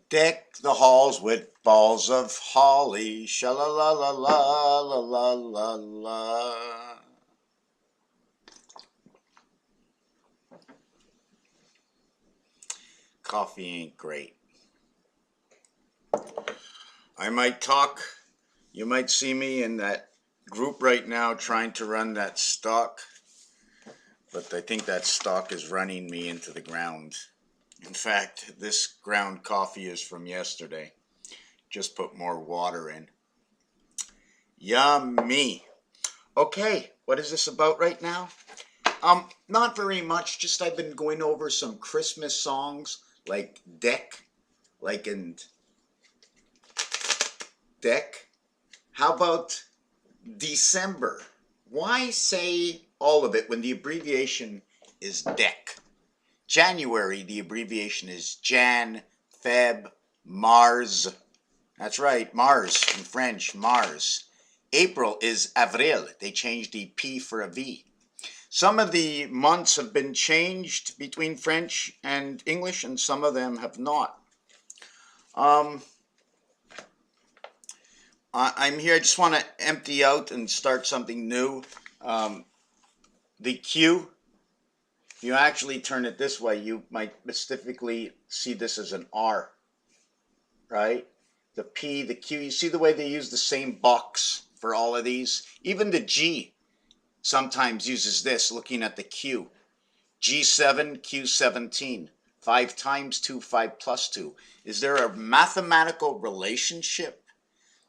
Deck the halls with balls of holly, sha-la-la-la-la-la-la-la-la. Coffee ain't great. I might talk. You might see me in that group right now trying to run that stock, but I think that stock is running me into the ground. In fact, this ground coffee is from yesterday. Just put more water in. Yummy. Okay, what is this about right now? Not very much. Just I've been going over some Christmas songs like Deck, like in Deck. How about December? Why say all of it when the abbreviation is Deck? January, the abbreviation is Jan, Feb, Mars. That's right, Mars in French, Mars. April is Avril. They changed the P for a V. Some of the months have been changed between French and English, and some of them have not. I'm here. I just want to empty out and start something new. The Q, if you actually turn it this way, you might specifically see this as an R, right? The P, the Q, you see the way they use the same box for all of these? Even the G sometimes uses this, looking at the Q. G7, Q17. 5 times 2, 5 plus 2. Is there a mathematical relationship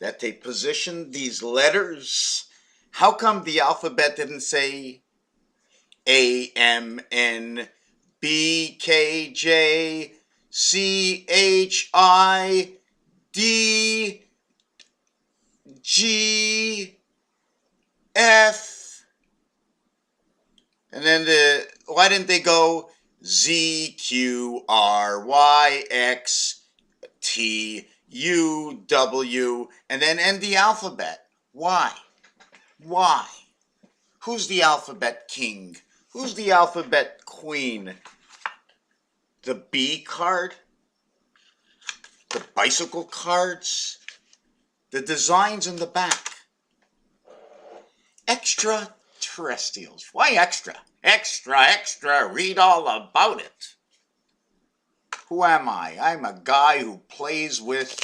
that they positioned these letters? How come the alphabet didn't say A, M, N, B, K, J, C, H, I, D, G, F, and then why didn't they go Z, Q, R, Y, X, T, U, W, and then end the alphabet? Why? Why? Who's the alphabet king? Who's the alphabet queen? The B card? The bicycle cards? The designs in the back? Extraterrestrials. Why extra? Extra, extra, read all about it. Who am I? I'm a guy who plays with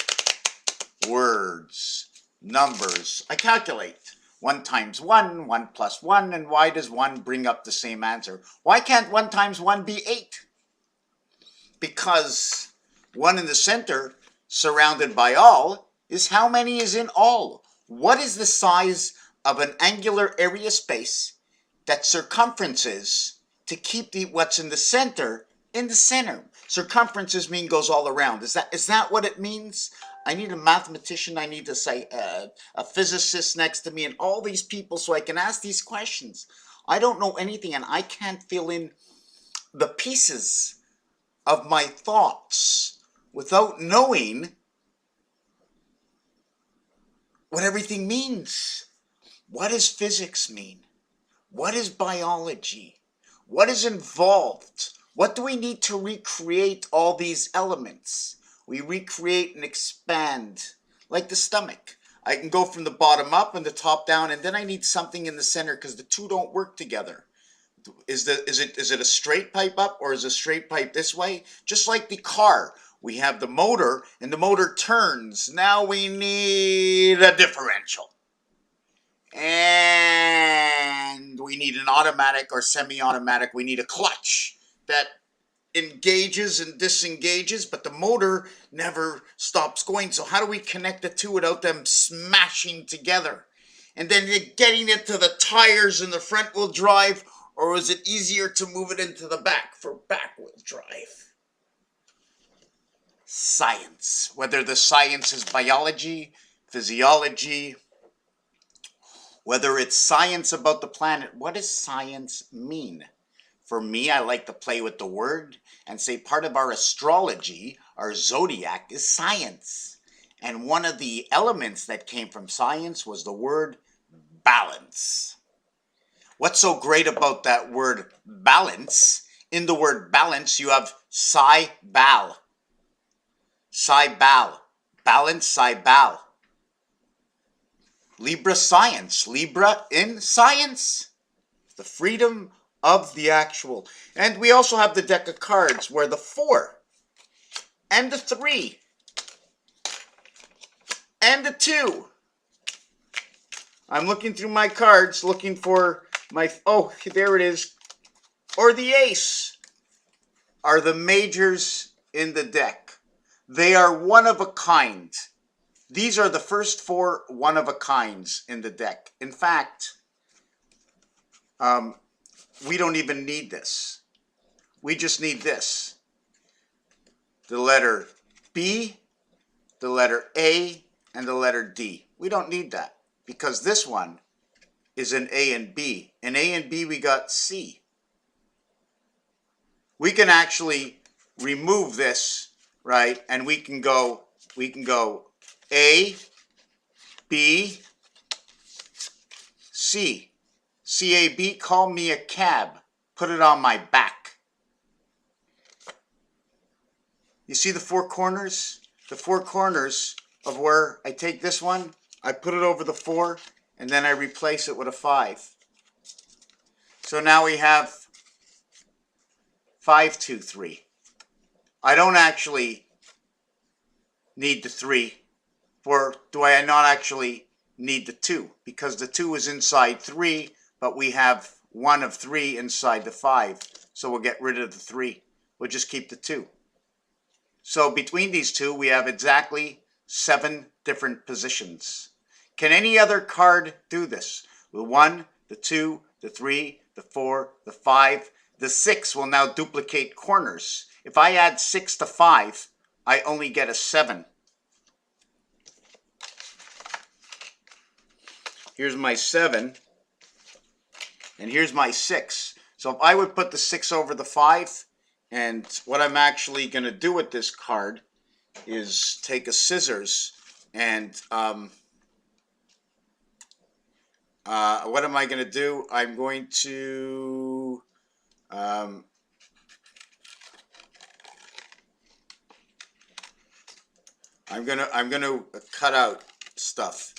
words, numbers. I calculate. 1 times 1, 1 plus 1, and why does 1 bring up the same answer? Why can't 1 times 1 be 8? Because 1 in the center, surrounded by all, is how many is in all? What is the size of an angular area space that circumferences to keep what's in the center in the center? Circumferences mean goes all around. Is that what it means? I need a mathematician. I need to say a physicist next to me and all these people so I can ask these questions. I don't know anything and I can't fill in the pieces of my thoughts without knowing what everything means. What does physics mean? What is biology? What is involved? What do we need to recreate all these elements? We recreate and expand, like the stomach. I can go from the bottom up and the top down, and then I need something in the center because the two don't work together. Is it a straight pipe up or is a straight pipe this way? Just like the car, we have the motor and the motor turns. Now we need a differential. And we need an automatic or semi-automatic. We need a clutch that engages and disengages, but the motor never stops going. So how do we connect the two without them smashing together? And then getting it to the tires in the front wheel drive, or is it easier to move it into the back for back wheel drive? Science. Whether the science is biology, physiology, whether it's science about the planet, what does science mean? For me, I like to play with the word and say part of our astrology, our zodiac, is science. And one of the elements that came from science was the word balance. What's so great about that word balance? In the word balance, you have psi-bal. Cybal. Balance, Cybal. Libra science. Libra in science. The freedom of the actual. And we also have the deck of cards where the 4 and the 3 and the 2. I'm looking through my cards, looking for my, oh, there it is. Or the ace are the majors in the deck. They are one of a kind. These are the first 4 one of a kinds in the deck. In fact, we don't even need this. We just need this. The letter B, the letter A, and the letter D. We don't need that because this one is an A and B. In A and B, we got C. We can actually remove this, right? And we can go A, B, C. C-A-B, call me a cab. Put it on my back. You see the 4 corners? The 4 corners of where I take this one, I put it over the 4, and then I replace it with a 5. So now we have 5, 2, 3. I don't actually need the 3. Or do I not actually need the 2? Because the 2 is inside 3, but we have 1 of 3 inside the 5. So we'll get rid of the 3. We'll just keep the 2. So between these two, we have exactly 7 different positions. Can any other card do this? The 1, the 2, the 3, the 4, the 5, the 6 will now duplicate corners. If I add 6 to 5, I only get a 7. Here's my 7, and here's my 6. So if I would put the 6 over the 5, and what I'm actually going to do with this card is take a scissors and what am I going to do? I'm going to I'm gonna cut out stuff.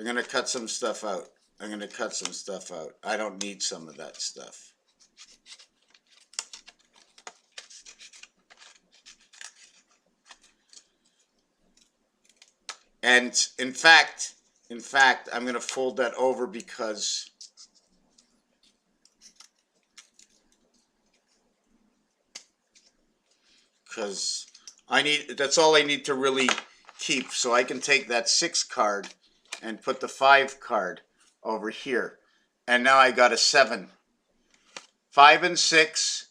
I'm gonna cut some stuff out. I don't need some of that stuff. And in fact, I'm going to fold that over because that's all I need to really keep. So I can take that 6 card and put the 5 card over here. And now I got a 7. 5 and 6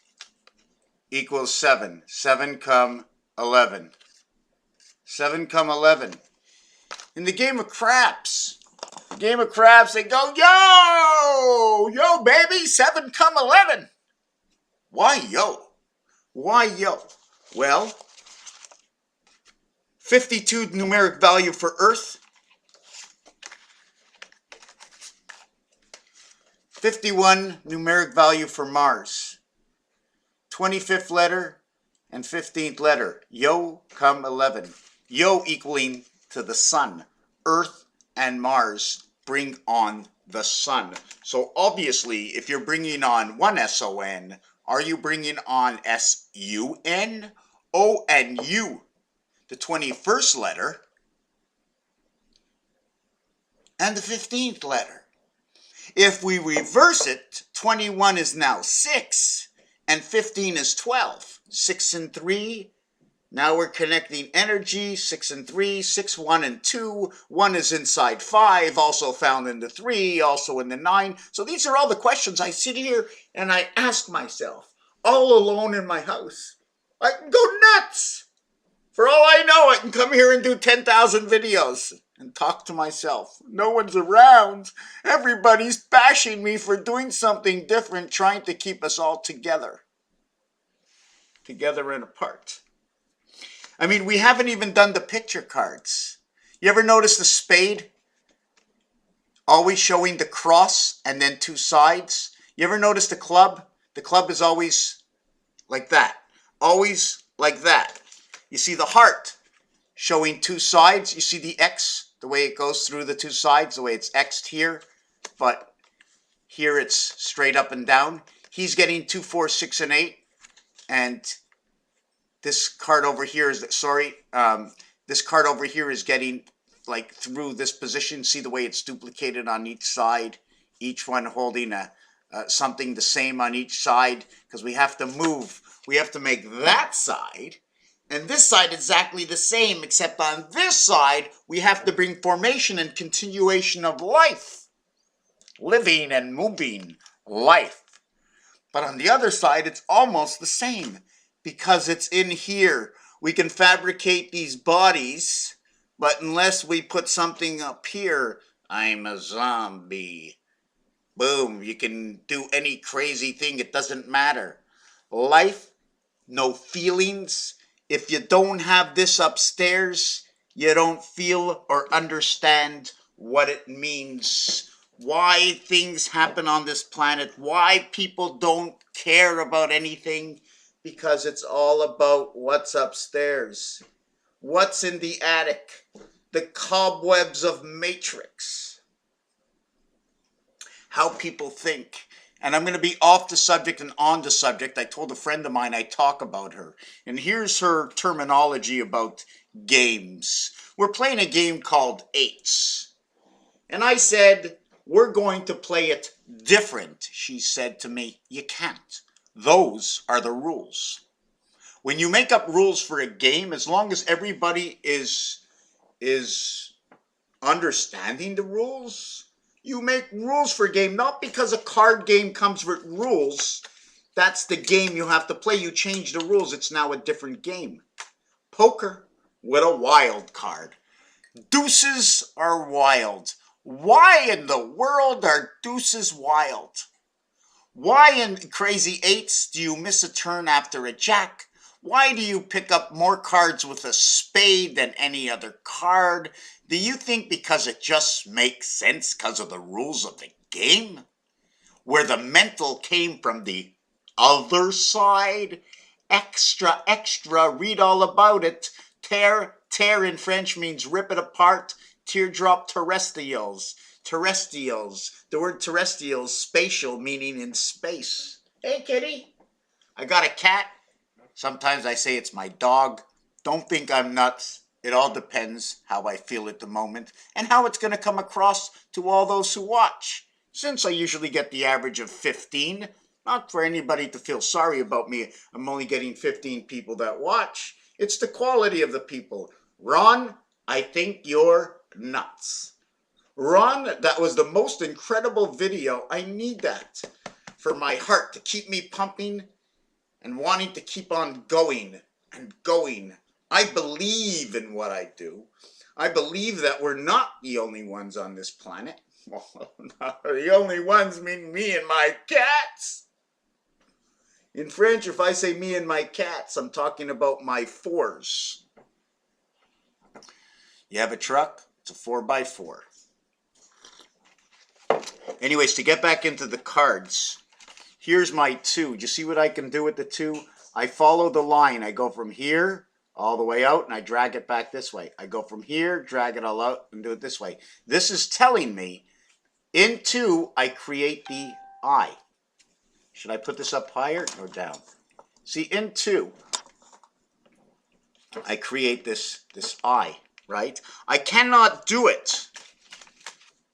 equals 7. 7 come 11. 7 come 11. In the game of craps, they go, yo, baby, 7 come 11. Why, yo? Well, 52 numeric value for Earth, 51 numeric value for Mars, 25th letter and 15th letter, yo come 11. Yo equaling to the sun. Earth and Mars bring on the sun. So obviously, if you're bringing on one SON, are you bringing on SUN? O and U, the 21st letter, and the 15th letter. If we reverse it, 21 is now 6, and 15 is 12. 6 and 3. Now we're connecting energy, 6 and 3, 6, 1 and 2. 1 is inside 5, also found in the 3, also in the 9. So these are all the questions I sit here and I ask myself, all alone in my house. I can go nuts. For all I know, I can come here and do 10,000 videos and talk to myself. No one's around. Everybody's bashing me for doing something different, trying to keep us all together. Together and apart. I mean, we haven't even done the picture cards. You ever notice the spade? Always showing the cross and then 2 sides. You ever notice the club? The club is always like that. Always like that. You see the heart showing two sides. You see the X, the way it goes through the two sides, the way it's X'd here, but here it's straight up and down. He's getting 2, 4, 6, and 8, and this card over here is, this card over here is getting like through this position. See the way it's duplicated on each side, each one holding something the same on each side, because we have to move. We have to make that side and this side exactly the same, except on this side we have to bring formation and continuation of life, living and moving life. But on the other side it's almost the same, because it's in here. We can fabricate these bodies, but unless we put something up here, I'm a zombie. Boom, you can do any crazy thing, it doesn't matter. Life, no feelings. If you don't have this upstairs, you don't feel or understand what it means. Why things happen on this planet, why people don't care about anything, because it's all about what's upstairs. What's in the attic? The cobwebs of Matrix. How people think. And I'm going to be off the subject and on the subject. I told a friend of mine I'd talk about her. And here's her terminology about games. We're playing a game called Eights. And I said, we're going to play it different. She said to me, you can't. Those are the rules. When you make up rules for a game, as long as everybody is understanding the rules, you make rules for a game, not because a card game comes with rules. That's the game you have to play. You change the rules, it's now a different game. Poker with a wild card. Deuces are wild. Why in the world are deuces wild? Why in crazy eights do you miss a turn after a jack? Why do you pick up more cards with a spade than any other card? Do you think because it just makes sense because of the rules of the game? Where the mental came from the other side? Extra, extra, read all about it. Tear in French means rip it apart. Teardrop terrestrials. Terrestrials. The word terrestrials, spatial, meaning in space. Hey, kitty. I got a cat. Sometimes I say it's my dog. Don't think I'm nuts. It all depends how I feel at the moment and how it's going to come across to all those who watch. Since I usually get the average of 15, not for anybody to feel sorry about me, I'm only getting 15 people that watch. It's the quality of the people. Ron, I think you're nuts. Ron, that was the most incredible video. I need that for my heart to keep me pumping and wanting to keep on going and going. I believe in what I do. I believe that we're not the only ones on this planet. Well, not the only ones mean me and my cats. In French, if I say me and my cats, I'm talking about my fours. You have a truck, it's a 4x4. Anyways, to get back into the cards, here's my 2. Do you see what I can do with the 2? I follow the line. I go from here all the way out and I drag it back this way. I go from here, drag it all out and do it this way. This is telling me in 2 I create the I. Should I put this up higher or down? See, in 2 I create this I, right? I cannot do it.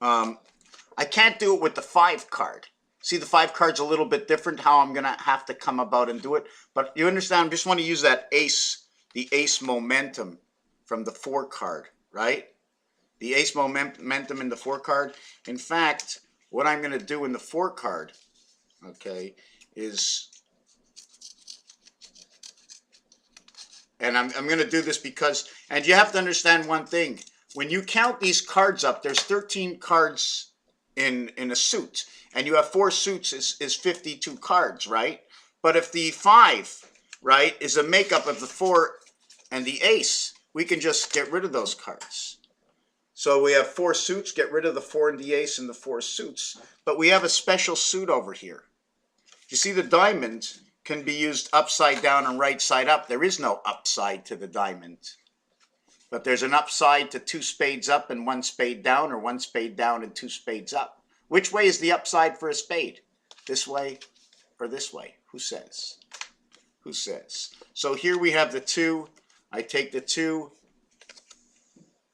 I can't do it with the 5 card. See, the 5 card's a little bit different how I'm going to have to come about and do it. But you understand, I just want to use that ace, the ace momentum from the 4 card, right? The ace momentum in the 4 card. In fact, what I'm going to do in the 4 card, okay, is... And I'm going to do this because... And you have to understand one thing. When you count these cards up, there's 13 cards in a suit. And you have 4 suits is 52 cards, right? But if the 5, right, is a makeup of the 4 and the ace, we can just get rid of those cards. So we have 4 suits, get rid of the 4 and the ace and the 4 suits. But we have a special suit over here. You see the diamond can be used upside down and right side up. There is no upside to the diamond. But there's an upside to 2 spades up and 1 spade down, or 1 spade down and 2 spades up. Which way is the upside for a spade? This way or this way? Who says? Who says? So here we have the 2. I take the 2,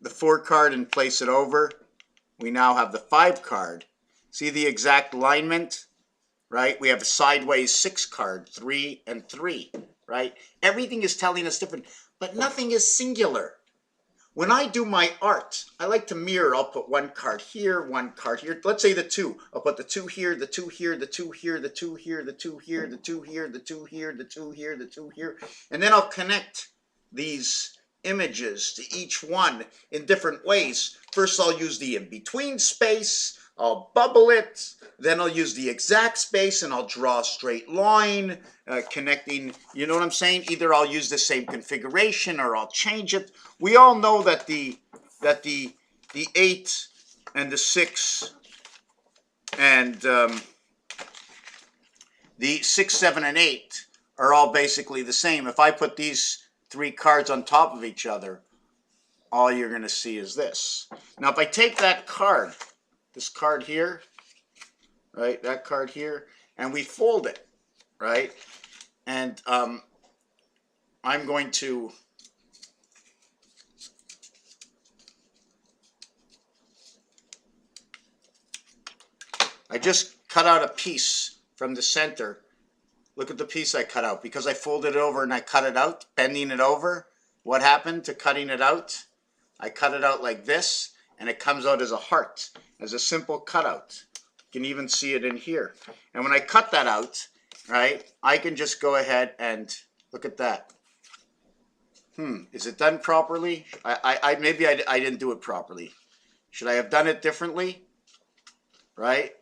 the 4 card, and place it over. We now have the 5 card. See the exact alignment? Right? We have a sideways 6 card, 3 and 3. Right? Everything is telling us different, but nothing is singular. When I do my art, I like to mirror. I'll put 1 card here, 1 card here. Let's say the 2. I'll put the 2 here, the 2 here, the 2 here, the 2 here, the 2 here, the 2 here, the 2 here, the 2 here, the 2 here. And then I'll connect these images to each one in different ways. First, I'll use the in-between space. I'll bubble it. Then I'll use the exact space and I'll draw a straight line connecting, you know what I'm saying? Either I'll use the same configuration or I'll change it. We all know that the 8 and the 6 and the 6, 7, and 8 are all basically the same. If I put these 3 cards on top of each other, all you're going to see is this. Now, if I take that card, this card here, right, that card here, and we fold it, right, and I'm going to I just cut out a piece from the center. Look at the piece I cut out. Because I folded it over and I cut it out, bending it over. What happened to cutting it out? I cut it out like this, and it comes out as a heart, as a simple cutout. You can even see it in here. And when I cut that out, right, I can just go ahead and look at that. Is it done properly? Maybe I didn't do it properly. Should I have done it differently? Right?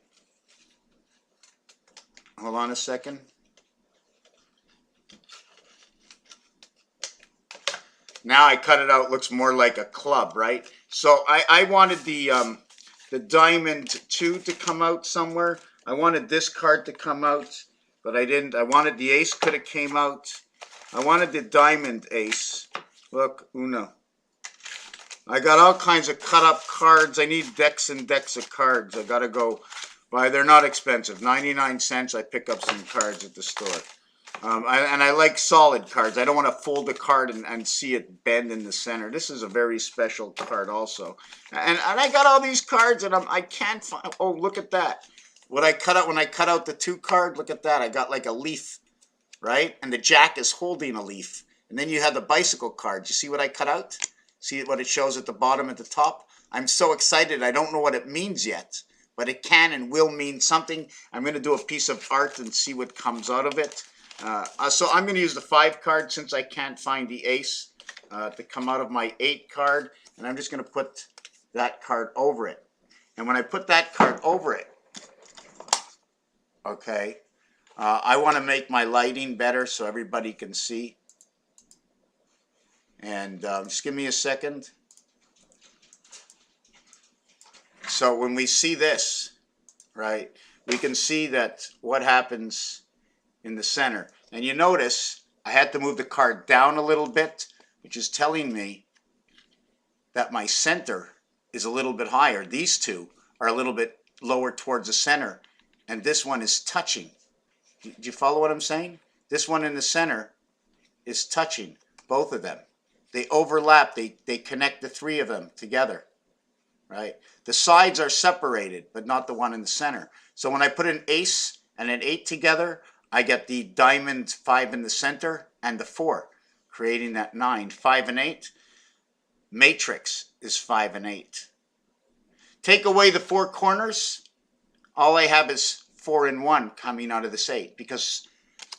Hold on a second. Now I cut it out, looks more like a club, right? So I wanted the diamond 2 to come out somewhere. I wanted this card to come out, but I didn't. I wanted the ace could have came out. I wanted the diamond ace. Look, uno. I got all kinds of cut up cards. I need decks and decks of cards. I gotta go buy. They're not expensive. 99 cents. I pick up some cards at the store. And I like solid cards. I don't want to fold a card and see it bend in the center. This is a very special card also. And I got all these cards and I can't find. Oh, look at that. What I cut out when I cut out the 2 card. Look at that. I got like a leaf, right? And the jack is holding a leaf. And then you have the bicycle card. You see what I cut out? See what it shows at the bottom, at the top? I'm so excited. I don't know what it means yet. But it can and will mean something. I'm going to do a piece of art and see what comes out of it. So I'm going to use the 5 card since I can't find the ace to come out of my 8 card. And I'm just going to put that card over it. And when I put that card over it, okay, I want to make my lighting better so everybody can see. And just give me a second. So when we see this, right, we can see that what happens in the center. And you notice I had to move the card down a little bit, which is telling me that my center is a little bit higher. These 2 are a little bit lower towards the center, and this one is touching. Do you follow what I'm saying? This one in the center is touching, both of them. They overlap, they connect the 3 of them together, right? The sides are separated, but not the one in the center. So when I put an ace and an 8 together, I get the diamond 5 in the center and the 4, creating that 9. 5 and 8. Matrix is 5 and 8. Take away the 4 corners, all I have is 4 and 1 coming out of this 8. Because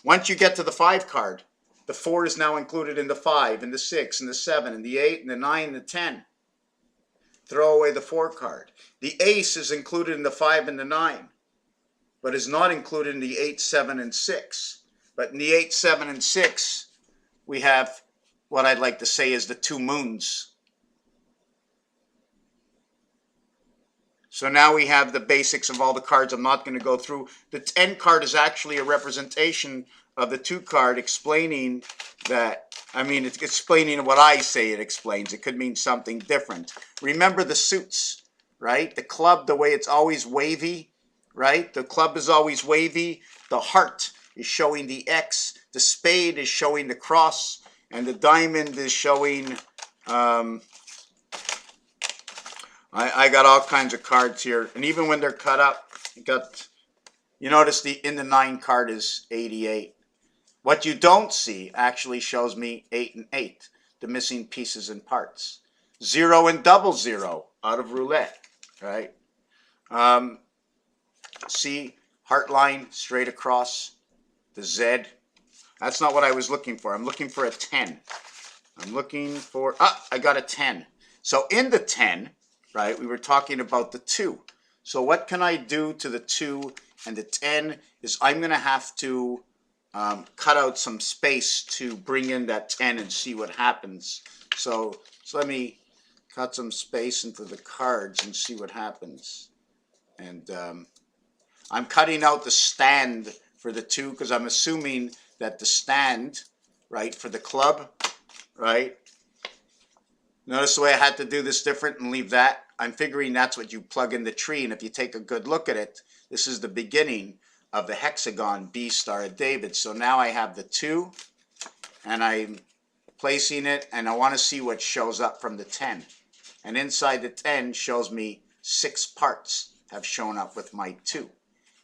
once you get to the 5 card, the 4 is now included in the 5, and the 6, and the 7, and the 8, and the 9, and the 10. Throw away the 4 card. The ace is included in the 5 and the 9, but is not included in the 8, 7, and 6. But in the 8, 7, and 6, we have what I'd like to say is the 2 moons. So now we have the basics of all the cards. I'm not going to go through. The 10 card is actually a representation of the 2 card explaining that, I mean, it's explaining what I say it explains. It could mean something different. Remember the suits, right? The club, the way it's always wavy, right? The club is always wavy. The heart is showing the X. The spade is showing the cross. And the diamond is showing, I got all kinds of cards here. And even when they're cut up, you notice in the 9 card is 88. What you don't see actually shows me 8 and 8, the missing pieces and parts. 0 and 00 out of roulette, right? See, heart line straight across, the Z. That's not what I was looking for. I'm looking for a 10. I'm looking for, I got a 10. So in the 10, right, we were talking about the 2. So what can I do to the 2 and the 10 is I'm going to have to cut out some space to bring in that 10 and see what happens. So let me cut some space into the cards and see what happens. And I'm cutting out the stand for the 2 because I'm assuming that the stand, right, for the club, right? Notice the way I had to do this different and leave that? I'm figuring that's what you plug in the tree, and if you take a good look at it, this is the beginning of the hexagon B Star of David. So now I have the 2, and I'm placing it, and I want to see what shows up from the 10. And inside the 10 shows me 6 parts have shown up with my 2.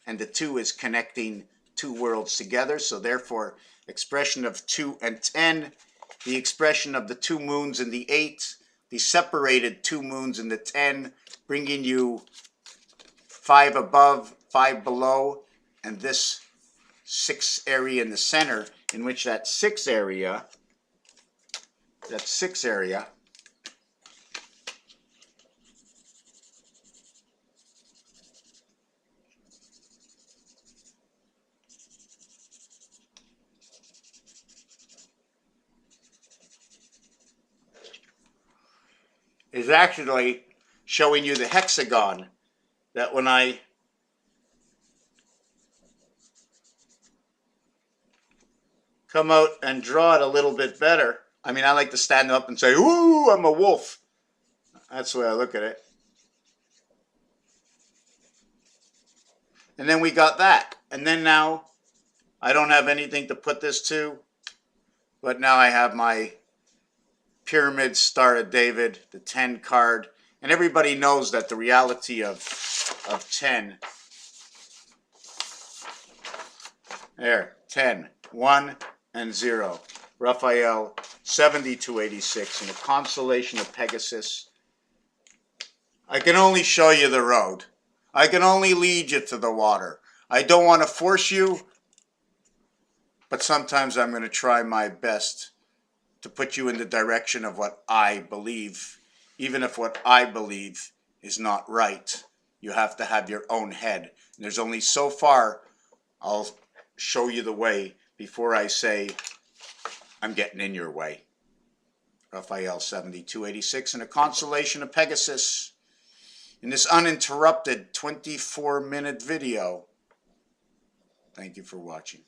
And the 2 is connecting 2 worlds together, so therefore expression of 2 and 10, the expression of the 2 moons in the 8, the separated 2 moons in the 10, bringing you 5 above, 5 below, and this 6 area in the center, in which that 6 area is actually showing you the hexagon that when I come out and draw it a little bit better, I mean, I like to stand up and say, ooh, I'm a wolf. That's the way I look at it. And then we got that. And then now I don't have anything to put this to, but now I have my Pyramid Star of David, the 10 card. And everybody knows that the reality of 10, there, 10, 1 and 0. Raphael, 7286, in the constellation of Pegasus. I can only show you the road. I can only lead you to the water. I don't want to force you, but sometimes I'm going to try my best to put you in the direction of what I believe. Even if what I believe is not right, you have to have your own head. And there's only so far I'll show you the way before I say I'm getting in your way. Raphael 7286 in a constellation of Pegasus. In this uninterrupted 24-minute video. Thank you for watching.